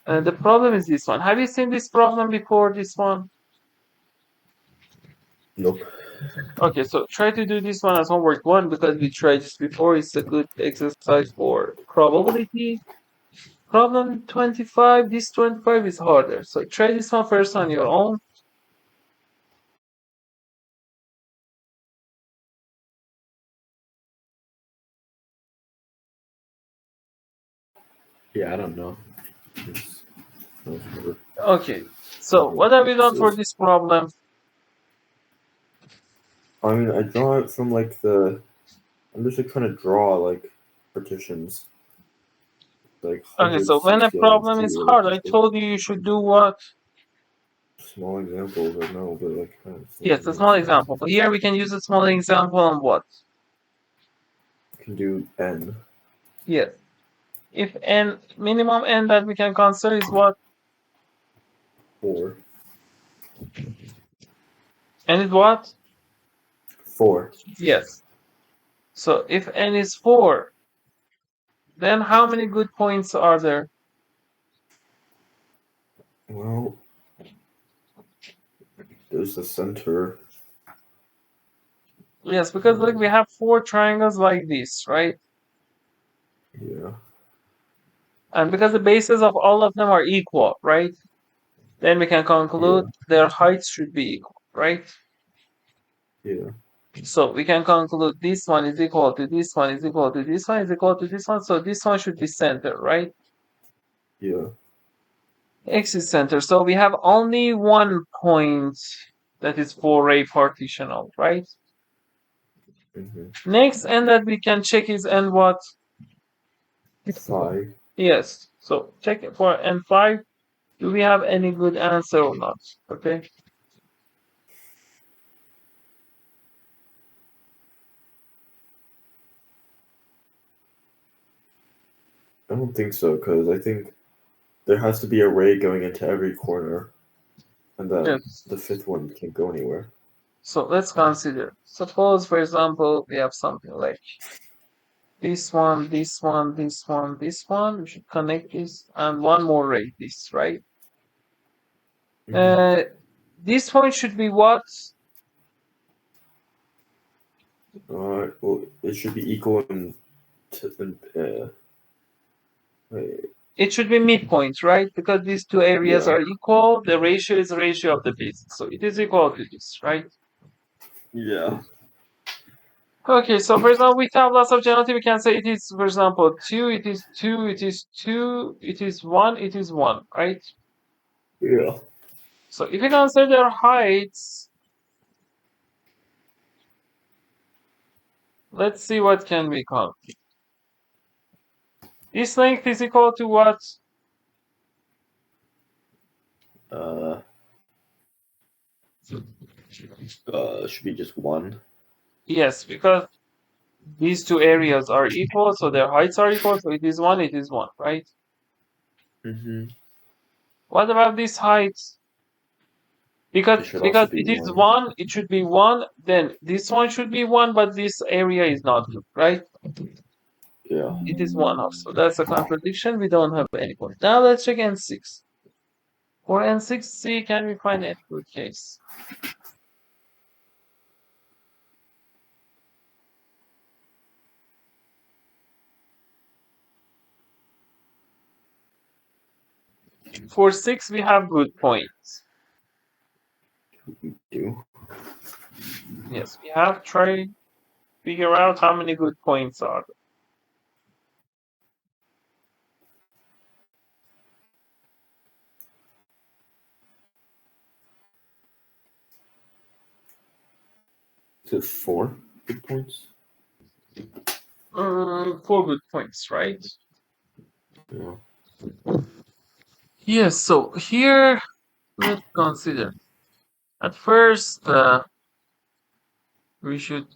The problem is this one. Have you seen this problem before, this one? Nope. Okay, so try to do this one as homework 1 because we tried this before. It's a good exercise for probability. Problem 25, this 25 is harder. So try this one first on your own. Yeah, I don't know. Okay, so what have you done for this problem? I mean, I draw it from like I'm just like trying to draw like partitions. Like Okay, so when a problem is hard, I told you should do what? Small examples, I know, but like Yes, a small example. But here we can use a small example on what? You can do n. Yes. If n, minimum n that we can consider is what? 4. N is what? 4. Yes. So if n is 4, then how many good points are there? Well, there's the center. Yes, because like we have 4 triangles like this, right? Yeah. And because the bases of all of them are equal, right? Then we can conclude their heights should be equal, right? Yeah. So we can conclude this one is equal to this one is equal to this one is equal to this one. So this one should be center, right? Yeah. X is center. So we have only one point that is for-ray partitional, right? Next n that we can check is n what? 5. Yes. So check it for n5. Do we have any good answer or not? Okay. I don't think so, because I think there has to be a ray going into every corner, and then Yes. the 5th one can't go anywhere. So let's consider. Suppose, for example, we have something like this one, this one, this one, this one. We should connect this and one more ray, this, right? This point should be what? Well, it should be equal in It should be midpoint, right? Because these two areas Yeah. are equal. The ratio is the ratio of the bases. So it is equal to this, right? Yeah. Okay, so for example, with tablets of generality, we can say it is, for example, 2, it is 2, it is 2, it is 1, it is 1, right? Yeah. So if you consider their heights, let's see what can we count. This length is equal to what? Should be just 1. Yes, because these two areas are equal, so their heights are equal, so it is 1, right? What about this height? Because it is 1, it should be 1, then this one should be 1, but this area is not good, right? Yeah. It is 1 half, so that's a contradiction. We don't have any point. Now let's check N6. For N6C, can we find any good case? For 6, we have good points. We do. Yes, we have tried figure out how many good points are there. Is it 4 good points? 4 good points, right? Yeah. Yes, so here, let's consider. At first, we should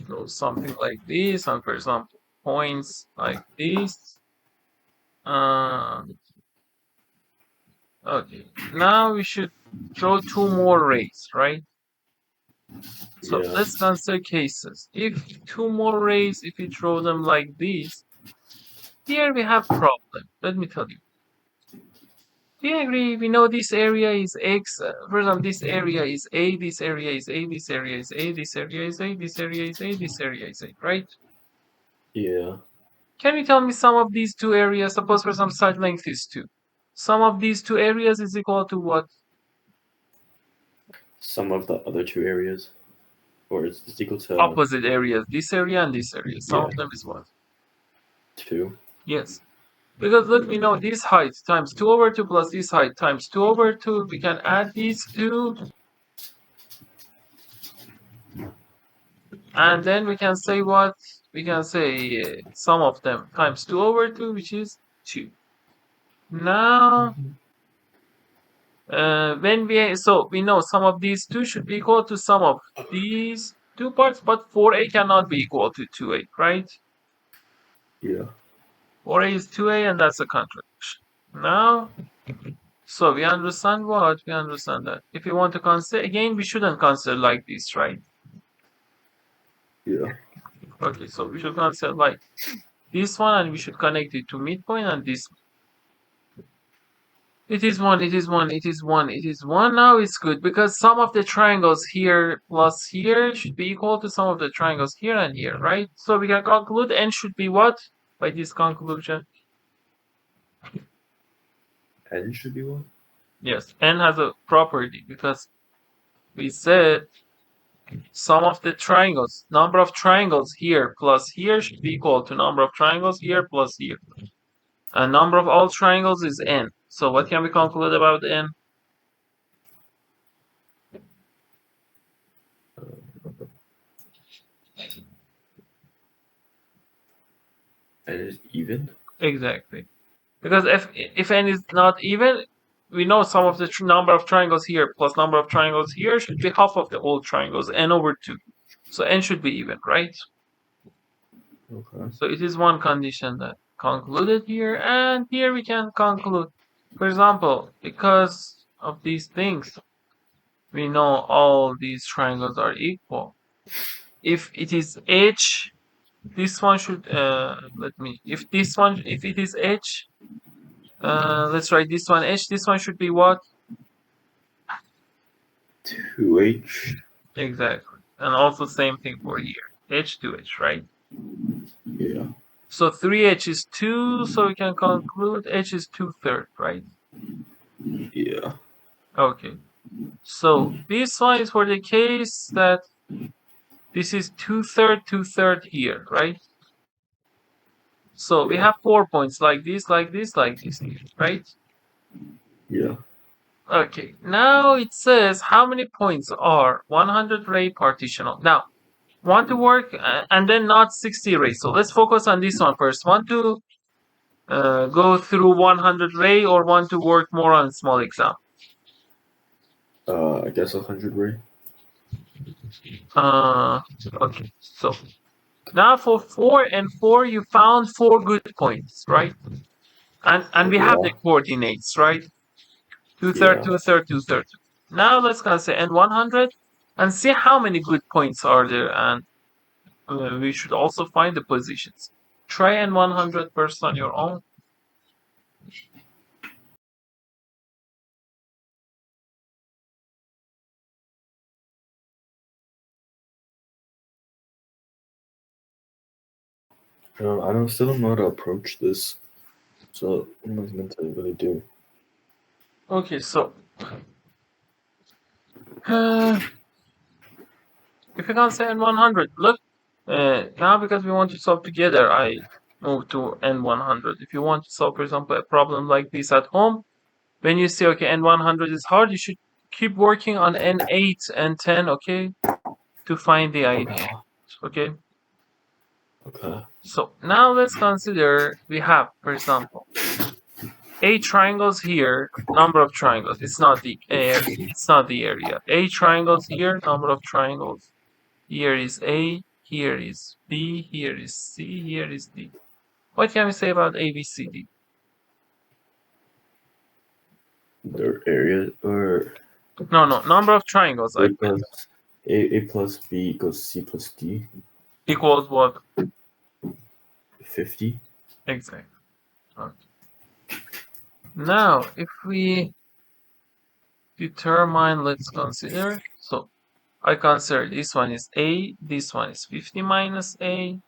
do something like this, and for example, points like this. Okay, now we should draw 2 more rays, right? So let's consider cases. If 2 more rays, if we draw them like this, here we have problem. Let me tell you. Do you agree? We know this area is X. For example, this area is A, this area is A, this area is A, this area is A, this area is A, this area is A, right? Yeah. Can you tell me sum of these two areas? Suppose for some side length is 2. Sum of these two areas is equal to what? Some of the other two areas, or is this equal to Opposite areas. This area and this area. Sum Yeah. of them is what? 2? Yes. Because look, we know this height times 2 over 2 plus this height times 2 over 2. We can add these two. And then we can say what? We can say sum of them times 2 over 2, which is 2. Now, we know sum of these two should be equal to sum of these two parts, but 4a cannot be equal to 2a, right? Yeah. 4a is 2a, and that's a contradiction. Now, so we understand what? We understand that. If we want to consider, again, we shouldn't consider like this, right? Yeah. Okay, so we should consider like this one, and we should connect it to midpoint and this. It is 1, it is 1, it is 1, it is 1. Now it's good because sum of the triangles here plus here should be equal to sum of the triangles here and here, right? So we can conclude n should be what by this conclusion? N should be 1? Yes, n has a property because we said sum of the triangles, number of triangles here plus here should be equal to number of triangles here plus here. And number of all triangles is n. So what can we conclude about n? N is even? Exactly. Because if n is not even, we know sum of the number of triangles here plus number of triangles here should be half of the whole triangles, n over 2. So n should be even, right? Okay. So it is one condition that concluded here, and here we can conclude. For example, because of these things, we know all these triangles are equal. If it is h, this one should if it is h, let's write this one h. This one should be what? 2H? Exactly. And also same thing for here. H to H, right? Yeah. So 3H is 2, so we can conclude H is 2/3, right? Yeah. Okay. So this one is for the case that this is 2/3 here, right? So we have 4 points like this, like this, like this, right? Yeah. Okay. Now it says how many points are 100 ray partitional. Now, want to work and then not 60 rays. So let's focus on this one first. Want to go through 100 ray or want to work more on small example? I guess 100 ray. Okay. So now for 4 and 4, you found 4 good points, right? And we have the coordinates, right? 2/3, Yeah. 2/3, 2/3. Now let's consider n100 and see how many good points are there, and we should also find the positions. Try n100 first on your own. Still don't know how to approach this. So what am I meant to really do? Okay, so if you can't say n100, look, now because we want to solve together, I move to n100. If you want to solve, for example, a problem like this at home, when you say, okay, n100 is hard, you should keep working on n8 and 10, okay, to find the idea, okay? Okay. So now let's consider we have, for example, 8 triangles here, number of triangles. It's not the area. 8 triangles here, number of triangles. Here is A, here is B, here is C, here is D. What can we say about A, B, C, D? Their area or No, number of triangles. A plus B equals C plus D. Equals what? 50. Exactly. Okay. Now, if we determine, let's consider. So I consider this one is A, this one is 50 minus A,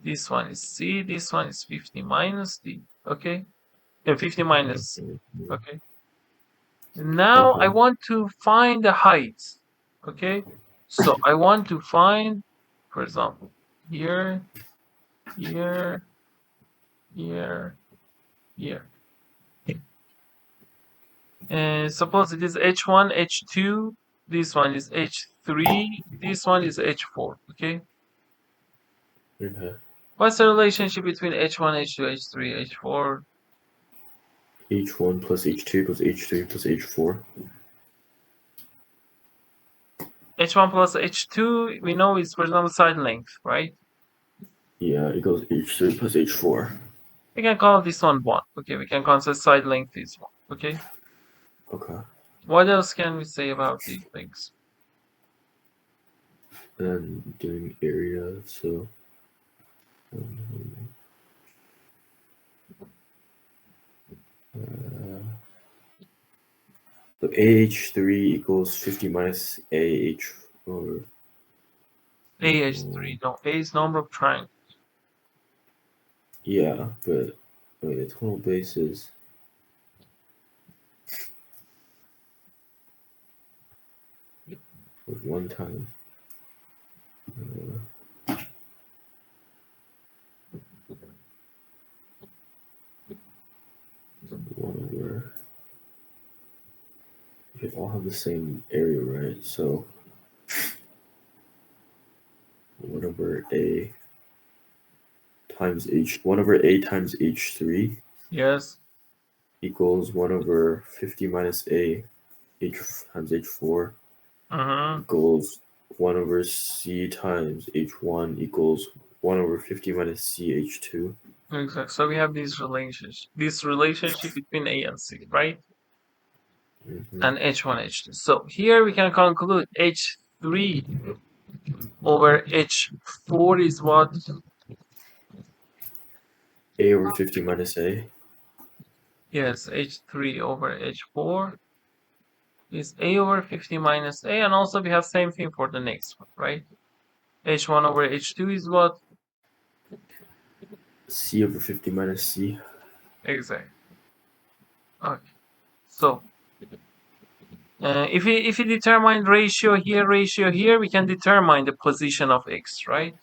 this one is C, this one is 50 minus D. Okay? And 50 minus C. Okay? Now I Uh-huh. want to find the height. Okay? So I want to find, for example, here, here, here, here. And suppose it is H1, H2, this one is H3, this one is H4. Okay? Okay. What's the relationship between H1, H2, H3, H4? H1 plus H2 plus H3 plus H4. H1 plus H2, we know is, for example, side length, right? Yeah, it goes H3 plus H4. We can call this one 1. Okay, we can consider side length is 1. Okay? Okay. What else can we say about these things? And doing area, so so AH3 equals 50 minus AH, or AH3, no, A is number of triangles. yeah, but wait, the total base is was one time. One over. They all have the same area, right? So 1 over A times H, 1 over A times H3 Yes. equals 1 over 50 minus A H times H4 Mm-hmm. equals 1 over C times H1 equals 1 over 50 minus C H2. Exactly. So we have this relationship between A and C, right? Mm-hmm. And H1, H2. So here we can conclude H3 over H4 is what? A over 50 minus A. Yes, H3 over H4 is A over 50 minus A, and also we have same thing for the next one, right? H1 over H2 is what? C over 50 minus C. Exactly. Okay. So if we determine ratio here, we can determine the position of x, right?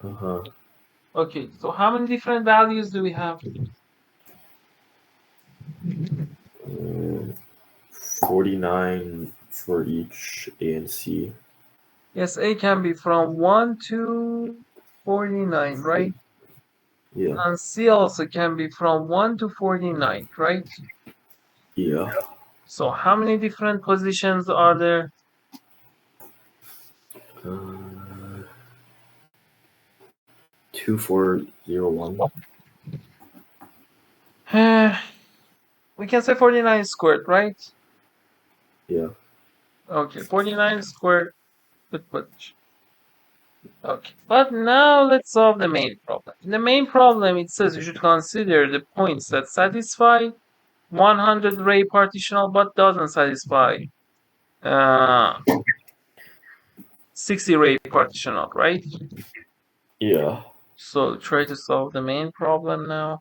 Uh-huh. Okay. So how many different values do we have? 49 for each A and C. Yes, A can be from 1 to 49, right? Yeah. And C also can be from 1 to 49, right? Yeah. So how many different positions are there? Uh, 2401. We can say 49 squared, right? Yeah. Okay, 49 squared with position. Okay, but now let's solve the main problem. In the main problem, it says you should consider the points that satisfy 100 ray partitional but doesn't satisfy uh, 60 ray partitional, right? Yeah. So try to solve the main problem now.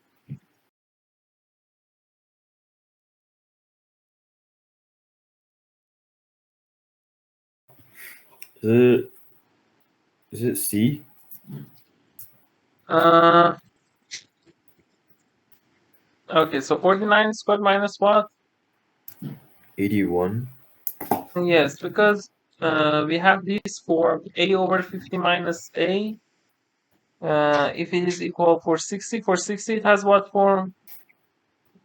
Is it is it C? Uh, okay, so 49 squared minus what? 81. Yes, because we have this form a over 50 minus a. If it is equal for 60, it has what form?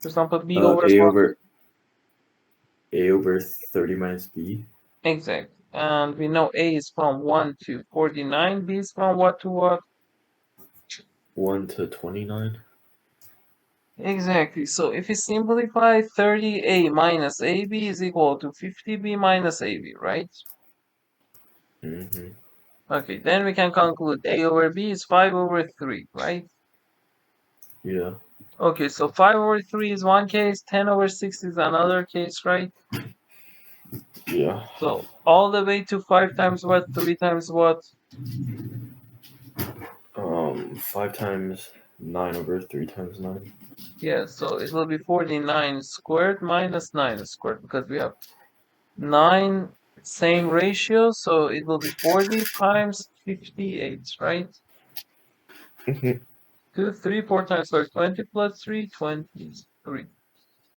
For example, b over A what? over A over 30 minus B. Exact. And we know a is from 1 to 49, b is from what to what? 1 to 29. Exactly. So if we simplify 30a minus ab is equal to 50b minus ab, right? Mm-hmm. Okay, then we can conclude a over b is 5 over 3, right? Yeah. Okay, so 5 over 3 is one case, 10 over 6 is another case, right? Yeah. So all the way to 5 times what, 3 times what? 5 times 9 over 3 times 9. Yeah, so it will be 49 squared minus 9 squared because we have 9 same ratio, so it will be 40 times 58, right? 2, 3, 4 times 4, 20 plus 3, 23.